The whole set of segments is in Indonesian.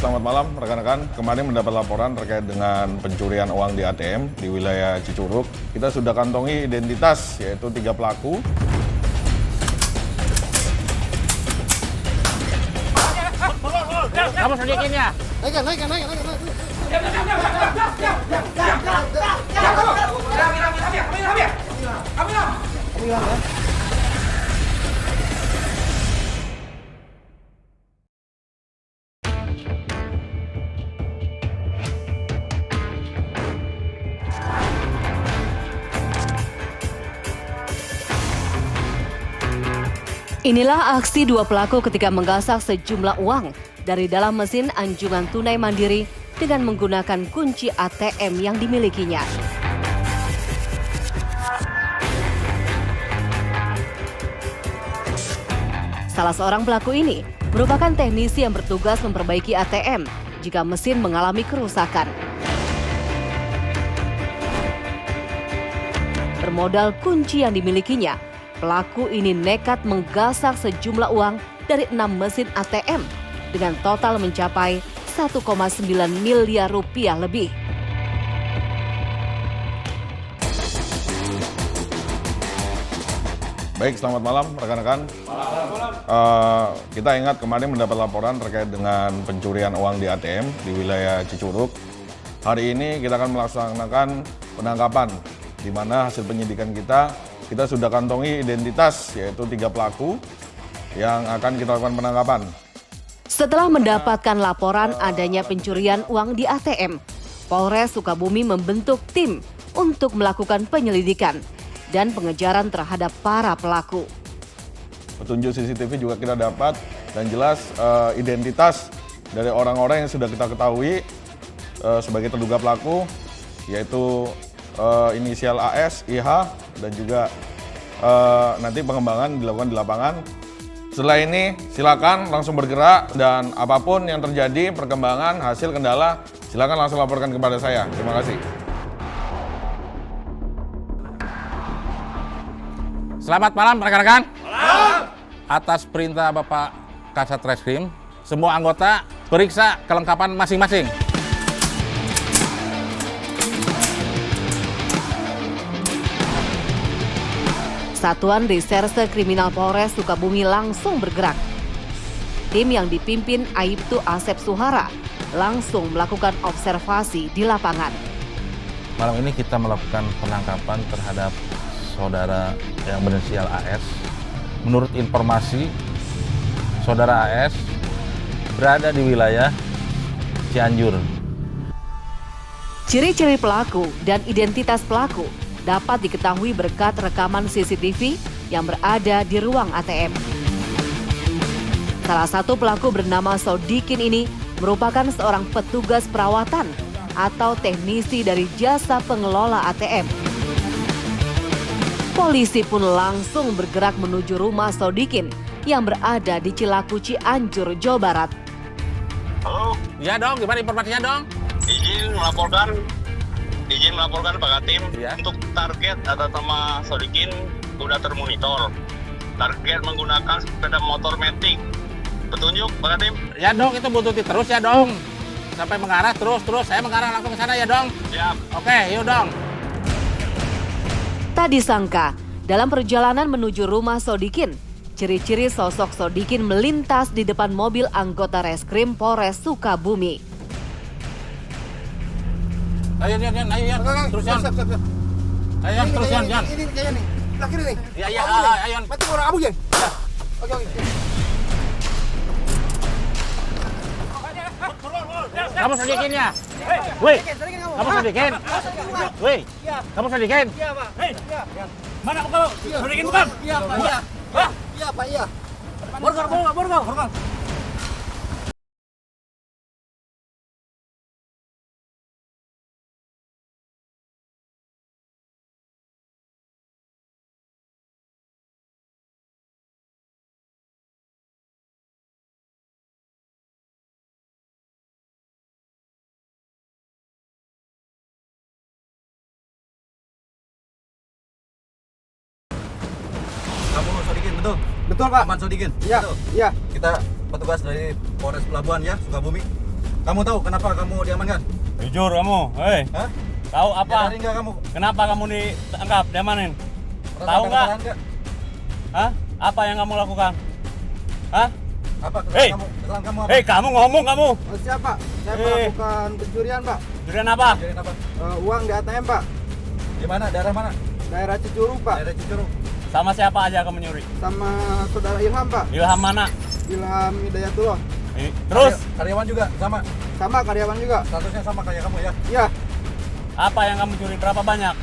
selamat malam rekan-rekan. Kemarin mendapat laporan terkait dengan pencurian uang di ATM di wilayah Cicurug. Kita sudah kantongi identitas, yaitu 3 pelaku. Kamu sedikin ya? Naikkan. Inilah aksi 2 pelaku ketika menggasak sejumlah uang dari dalam mesin anjungan tunai mandiri dengan menggunakan kunci ATM yang dimilikinya. Salah seorang pelaku ini merupakan teknisi yang bertugas memperbaiki ATM jika mesin mengalami kerusakan. Bermodal kunci yang dimilikinya, pelaku ini nekat menggasak sejumlah uang dari 6 mesin ATM dengan total mencapai 1,9 miliar rupiah lebih. Baik, selamat malam rekan-rekan. Kita ingat kemarin mendapat laporan terkait dengan pencurian uang di ATM di wilayah Cicurug. Hari ini kita akan melaksanakan penangkapan, di mana hasil penyidikan kita sudah kantongi identitas, yaitu 3 pelaku yang akan kita lakukan penangkapan. Setelah mendapatkan laporan adanya pencurian uang di ATM, Polres Sukabumi membentuk tim untuk melakukan penyelidikan dan pengejaran terhadap para pelaku. Petunjuk CCTV juga kita dapat dan jelas identitas dari orang-orang yang sudah kita ketahui sebagai terduga pelaku, yaitu inisial AS, IH, dan juga nanti pengembangan dilakukan di lapangan. Setelah ini silakan langsung bergerak dan apapun yang terjadi, perkembangan, hasil, kendala, silakan langsung laporkan kepada saya. Terima kasih. Selamat malam rekan-rekan. Atas perintah Bapak Kasat Reskrim, semua anggota periksa kelengkapan masing-masing. Satuan Reserse Kriminal Polres Sukabumi langsung bergerak. Tim yang dipimpin Aibtu Asep Suhara langsung melakukan observasi di lapangan. Malam ini kita melakukan penangkapan terhadap saudara yang berinisial AS. Menurut informasi, saudara AS berada di wilayah Cianjur. Ciri-ciri pelaku dan identitas pelaku dapat diketahui berkat rekaman CCTV yang berada di ruang ATM. Salah satu pelaku bernama Sodikin ini merupakan seorang petugas perawatan atau teknisi dari jasa pengelola ATM. Polisi pun langsung bergerak menuju rumah Sodikin yang berada di Cilaku, Cianjur, Jawa Barat. Halo, Ya dong, gimana informasinya dong? izin melaporkan Pak Katim Ya. untuk target atas nama Sodikin sudah termonitor. Target menggunakan sepeda motor Matic. Petunjuk Pak Katim? Ya dong, itu buntuti terus ya dong. Sampai mengarah terus, saya mengarah langsung ke sana ya dong. Siap. Oke, yuk dong. Tak disangka, dalam perjalanan menuju rumah Sodikin, ciri-ciri sosok Sodikin melintas di depan mobil anggota Reskrim Polres Sukabumi. Ayo, terus Yan. Ayo, terus Yan. Ini kayaknya nih. Sebelah kiri nih. Ya, ayo. Mati orang abu, Jan. Oke. Kamu sedikin ya? Woi, kamu sedikin? Woi, kamu sedikin? Iya, Pak. Mana kamu? Sedikin bukan? Iya, Pak. Iya, Pak. Iya. Borgol. Kamu Sodikin, betul? Betul, Pak. Aman Sodikin? Iya, Betul. iya. Kita petugas dari Polres Pelabuhan ya, Sukabumi. Kamu tahu kenapa kamu diamankan? Jujur kamu, hei. Hah? Tahu apa? Nyadari nggak kamu? Kenapa kamu ditangkap, diamanin? Pernah Tahu ada nggak? kesalahan nggak? Hah? Apa yang kamu lakukan? Hah? Apa Hei! kesalahan kamu apa? Hei, kamu ngomong kamu. Siap Pak, saya Eh. melakukan pencurian Pak. Jurian apa? Jadi apa? Uang di ATM Pak, Di mana? Daerah mana? daerah Cicurug Pak. Daerah Cicurug. Sama siapa aja kamu nyuri? Sama saudara Ilham Pak, Ilham mana? Ilham Hidayatullah. Terus Karyawan juga sama. Sama karyawan juga. Statusnya sama kayak kamu ya. Iya, apa yang kamu curi? Berapa banyak?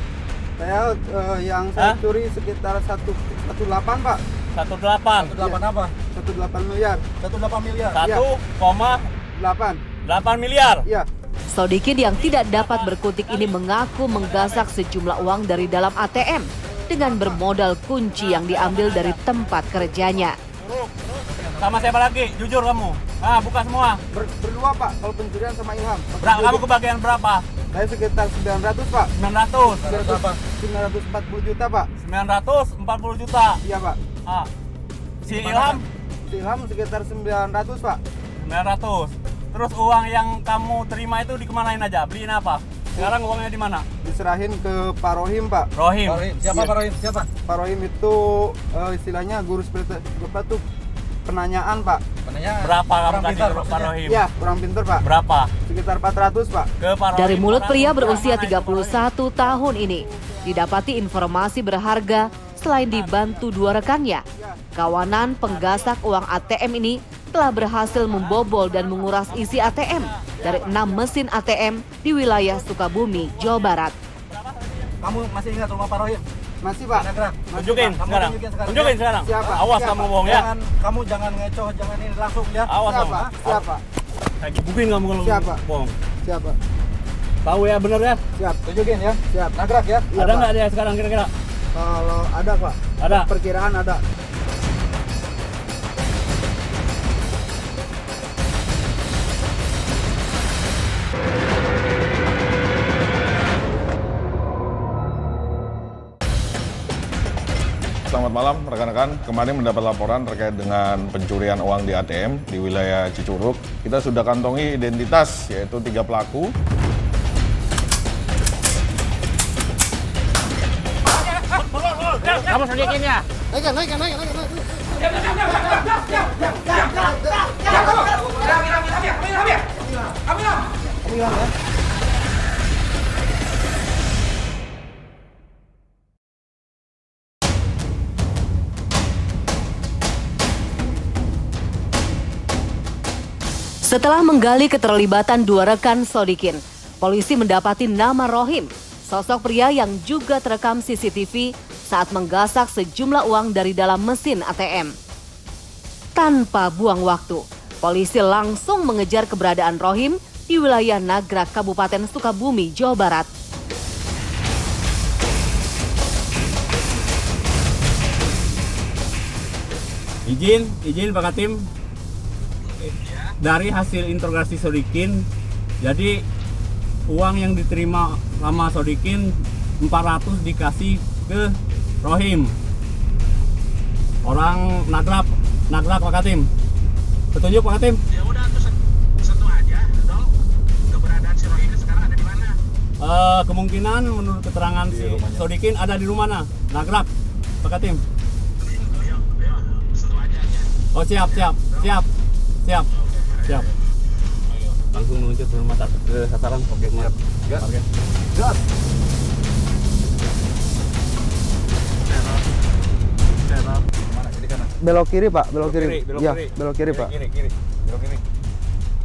saya yang saya Hah? curi sekitar 1,8 Pak. 1,8. 1,8 apa? 1,8 miliar. 1,8 miliar. 1,8 8. miliar. Iya. Sodikin yang tidak dapat berkutik ini mengaku menggasak sejumlah uang dari dalam ATM dengan bermodal kunci yang diambil dari tempat kerjanya. Sama siapa lagi? Jujur kamu. Ah, buka semua. Berdua Pak, kalau pencurian sama Ilham. Kamu kebagian berapa? Saya sekitar 900 Pak. 900. 940 juta Pak. 940 juta. Iya Pak. Ah. Si Ilham Si Ilham sekitar 900 Pak. 900. Terus uang yang kamu terima itu dikemanain aja? Beliin apa? Sekarang uangnya di mana? Diserahin ke Pak Rohim Pak. Rohim. Siapa Iya. Pak Rohim? Siapa? Pak Rohim itu istilahnya guru seperti apa tuh? Penanyaan Pak. Penanya. Berapa kamu orang kasih pintar ke Pak maksudnya. Rohim? Iya, kurang pinter Pak. Berapa? Sekitar 400 Pak. Ke Pak Rohim. Dari mulut pria 400. berusia Mana itu Pak Rohim? 31 tahun ini, didapati informasi berharga selain dibantu dua rekannya. Kawanan penggasak uang ATM ini telah berhasil membobol dan menguras isi ATM dari 6 mesin ATM di wilayah Sukabumi, Jawa Barat. Kamu masih ingat rumah Pak Rohim? Masih Pak. Nagrag. Tunjukin Kamu sekarang. tunjukin sekarang. Tunjukin sekarang. Siapa? Awas Siapa? kamu bohong ya. Kamu jangan ngecoh, jangan ini langsung ya. Awas kamu. Siapa? Siapa? Saya gebukin kamu kalau Siapa? bohong. Siapa? Tahu ya bener ya? Siap. Tunjukin ya. Siap. Nagrak ya. Iya, Ada Pak. nggak dia sekarang kira-kira? Kalau ada Pak. Ada. Perkiraan ada. Selamat malam rekan-rekan. Kemarin mendapat laporan terkait dengan pencurian uang di ATM di wilayah Cicurug. Kita sudah kantongi identitas yaitu 3 pelaku. Kamu sodikinnya. Naik. Setelah menggali keterlibatan dua rekan Sodikin, polisi mendapati nama Rohim, sosok pria yang juga terekam CCTV saat menggasak sejumlah uang dari dalam mesin ATM. Tanpa buang waktu, polisi langsung mengejar keberadaan Rohim di wilayah Nagrag, Kabupaten Sukabumi, Jawa Barat. Izin Pak Katim. Dari hasil interogasi Sodikin, jadi uang yang diterima sama Sodikin 400 dikasih ke Rohim. Orang Nagrag Pak Katim. Petunjuk Pak Katim. Ya udah terus satu aja dong. Keberadaan si Rohim sekarang ada di mana? Kemungkinan menurut keterangan si Sodikin ada di rumah mana? Nagrag Pak Katim. Ayo, satu aja. Oh siap. Langsung meluncur ke rumah ke sasaran. Oke, siap. Oke. Gas. Mana? Jadi kanan. Belok kiri Pak, belok kiri. Belok Iya, kiri. belok kiri Pak. Kiri.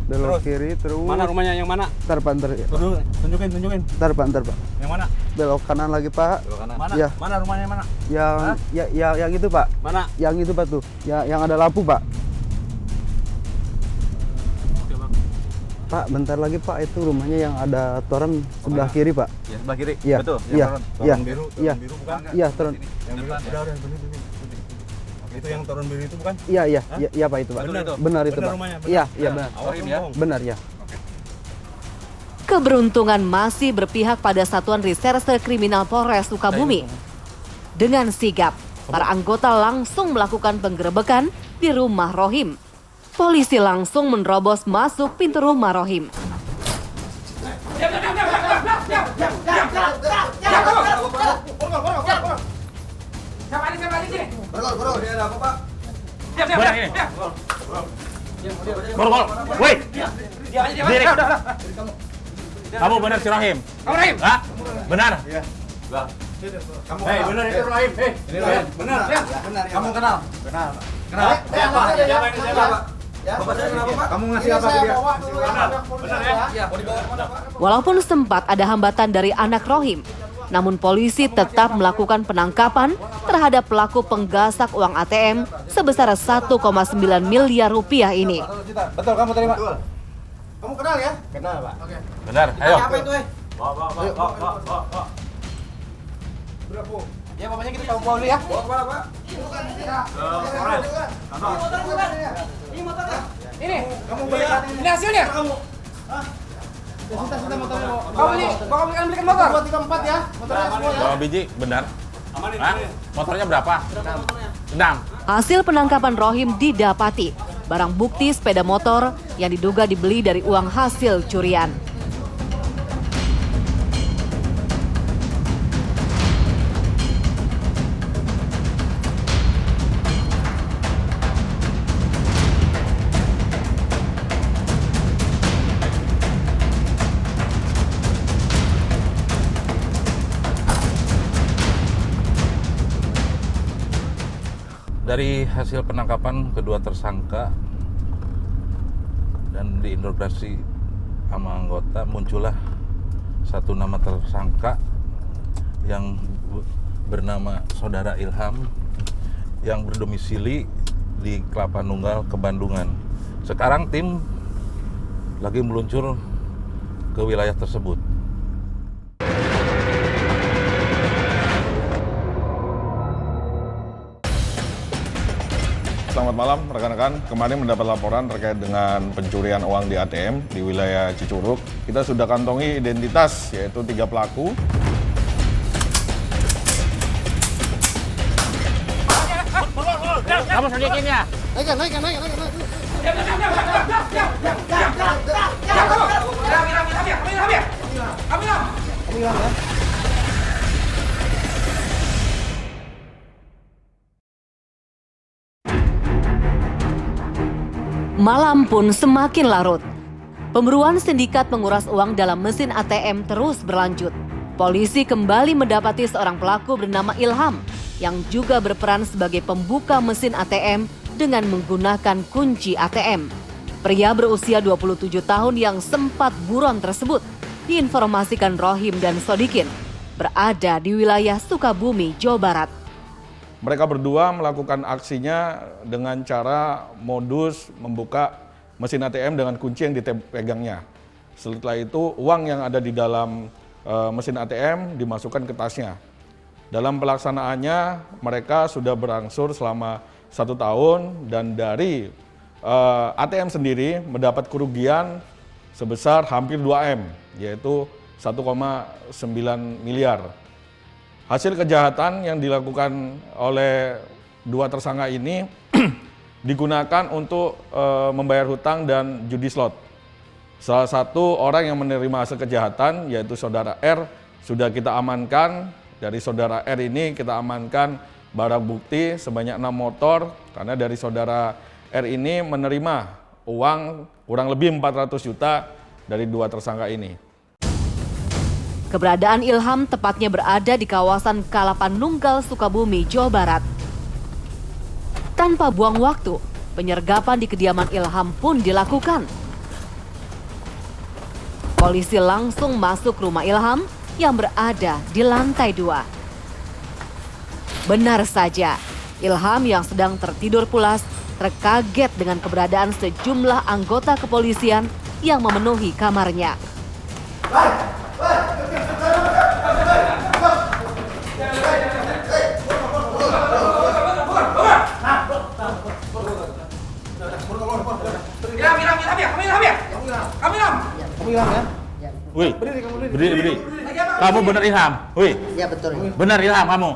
Belok Terus? kiri terus. Mana rumahnya yang mana? Ntar Pak, ntar. Tunjukin. Ntar Pak. Yang mana? Belok kanan lagi Pak. Belok kanan. Mana? Iya. Mana rumahnya mana? Yang itu Pak. Mana? Yang itu Pak tuh. Yang ada lampu Pak. Pak, bentar lagi Pak, itu rumahnya yang ada toren sebelah kiri Pak. Ya, sebelah kiri. Iya. Betul. Iya. Toren Iya. biru, Iya. toren biru bukan? Iya, toren. Yang biru. Udah, bener. Itu yang toren biru itu bukan? Iya Pak itu Pak. Benar itu? Benar itu Benar Pak. rumahnya, benar. Iya benar. Rohim ya. Benar ya. Keberuntungan masih berpihak pada Satuan Reserse Kriminal Polres Sukabumi. Dengan sigap, para anggota langsung melakukan penggerebekan di rumah Rohim. polisi langsung menerobos masuk pintu rumah Rohim. Benar ini. Borgol. Woi. Diri. Kamu benar si Rohim? Kamu Rohim? Hah? Benar? Iya. Hei, benar itu Rohim. Hei, benar. Kamu kenal? Kenal. Siapa? Siapa ini siapa? Bapak saya kenapa, Pak? Kamu ngasih apa ke dia? Benar ya? Walaupun sempat ada hambatan dari anak Rohim, namun polisi tetap melakukan penangkapan terhadap pelaku penggasak uang ATM sebesar 1,9 miliar rupiah ini. Betul, kamu terima. Kamu kenal ya? Kenal, Pak. Oke. Benar. Ayo. Apa itu, Bawa. Berapa? Ya, bapaknya kita tahu dulu ya. Bawa kemana, Pak? Ini motornya. Ini. Kamu beli ini hasilnya. Kamu. Sita motor. Kau belikan motor. 2, 3, 4 ya. Motornya semua ya. Bawa biji, benar? Hah? Motornya berapa? 6. Hasil penangkapan Rohim didapati barang bukti sepeda motor yang diduga dibeli dari uang hasil curian. Dari hasil penangkapan kedua tersangka dan diinterogasi sama anggota, muncullah satu nama tersangka yang bernama Saudara Ilham yang berdomisili di Kelapa Nunggal, Kebandungan. Sekarang tim lagi meluncur ke wilayah tersebut. Selamat malam rekan-rekan, kemarin mendapat laporan terkait dengan pencurian uang di ATM di wilayah Cicurug. Kita sudah kantongi identitas, yaitu 3 pelaku. Kamu sedikinnya. Naikkan. Malam pun semakin larut. Pemburuan sindikat penguras uang dalam mesin ATM terus berlanjut. Polisi kembali mendapati seorang pelaku bernama Ilham yang juga berperan sebagai pembuka mesin ATM dengan menggunakan kunci ATM. Pria berusia 27 tahun yang sempat buron tersebut diinformasikan Rohim dan Sodikin berada di wilayah Sukabumi, Jawa Barat. Mereka berdua melakukan aksinya dengan cara modus membuka mesin ATM dengan kunci yang dipegangnya. Setelah itu uang yang ada di dalam mesin ATM dimasukkan ke tasnya. Dalam pelaksanaannya mereka sudah berangsur selama 1 tahun dan dari ATM sendiri mendapat kerugian sebesar hampir 2M, yaitu 1,9 miliar. Hasil kejahatan yang dilakukan oleh 2 tersangka ini digunakan untuk membayar hutang dan judi slot. Salah satu orang yang menerima hasil kejahatan yaitu Saudara R sudah kita amankan. Dari Saudara R ini kita amankan barang bukti sebanyak 6 motor karena dari Saudara R ini menerima uang kurang lebih 400 juta dari 2 tersangka ini. Keberadaan Ilham tepatnya berada di kawasan Kelapa Nunggal, Sukabumi, Jawa Barat. Tanpa buang waktu, penyergapan di kediaman Ilham pun dilakukan. Polisi langsung masuk rumah Ilham yang berada di lantai 2. Benar saja, Ilham yang sedang tertidur pulas terkaget dengan keberadaan sejumlah anggota kepolisian yang memenuhi kamarnya. Kamu hilang ya? Wih, berdiri. Kamu benar Ilham? Wih, Ya betul. benar Ilham kamu?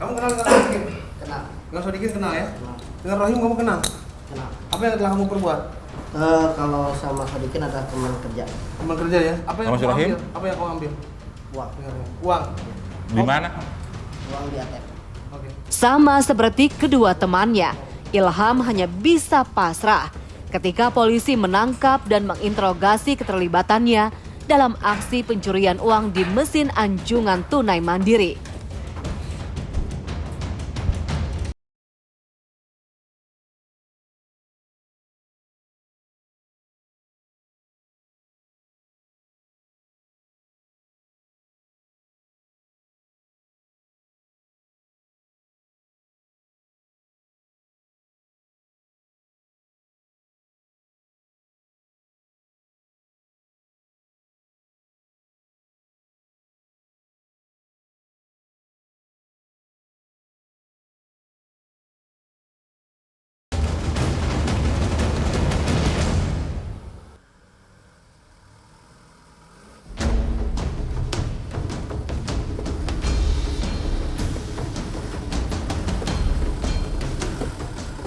Kamu kenal dengan Sodikin? Kenal. Dengan Sodikin kenal ya? Dengan Rohim kamu kenal? Kenal. Apa yang telah kamu perbuat? Kalau sama Sodikin ada teman kerja. Teman kerja ya? Apa yang Sama kamu si Rahim? ambil? Apa yang kamu ambil? Uang. Uang. Di mana? Uang di ATM. Oke. Sama seperti kedua temannya, Ilham hanya bisa pasrah ketika polisi menangkap dan menginterogasi keterlibatannya dalam aksi pencurian uang di mesin anjungan tunai mandiri.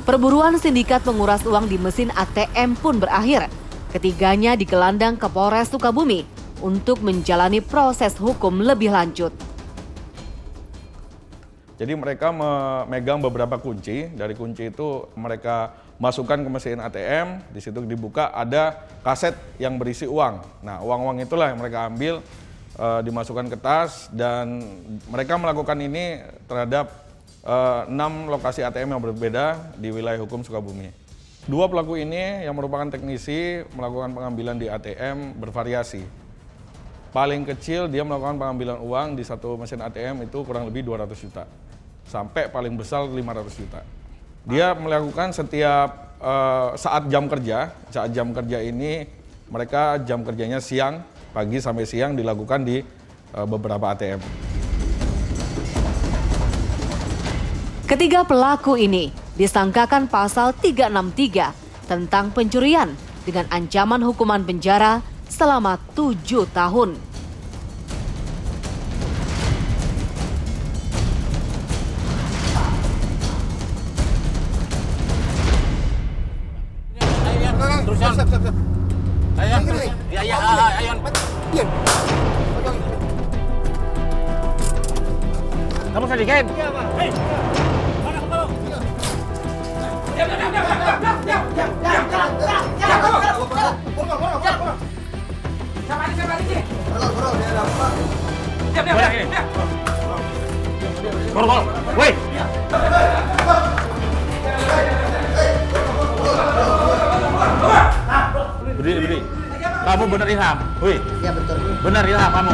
Perburuan sindikat menguras uang di mesin ATM pun berakhir. Ketiganya digelandang ke Polres Sukabumi untuk menjalani proses hukum lebih lanjut. Jadi mereka memegang beberapa kunci. Dari kunci itu mereka masukkan ke mesin ATM. Di situ dibuka ada kaset yang berisi uang. Nah, uang-uang itulah yang mereka ambil, dimasukkan ke tas, dan mereka melakukan ini terhadap 6 lokasi ATM yang berbeda di wilayah hukum Sukabumi. Dua pelaku ini yang merupakan teknisi melakukan pengambilan di ATM bervariasi. Paling kecil dia melakukan pengambilan uang di satu mesin ATM itu kurang lebih 200 juta. Sampai paling besar 500 juta. Dia melakukan setiap saat jam kerja. Saat jam kerja ini mereka jam kerjanya siang, pagi sampai siang dilakukan di beberapa ATM. Ketiga pelaku ini disangkakan pasal 363 tentang pencurian dengan ancaman hukuman penjara selama 7 tahun. Kamu Sodikin? Woi. Berdiri. Kamu bener Ilham? Wih. Iya betul. Bener Ilham kamu?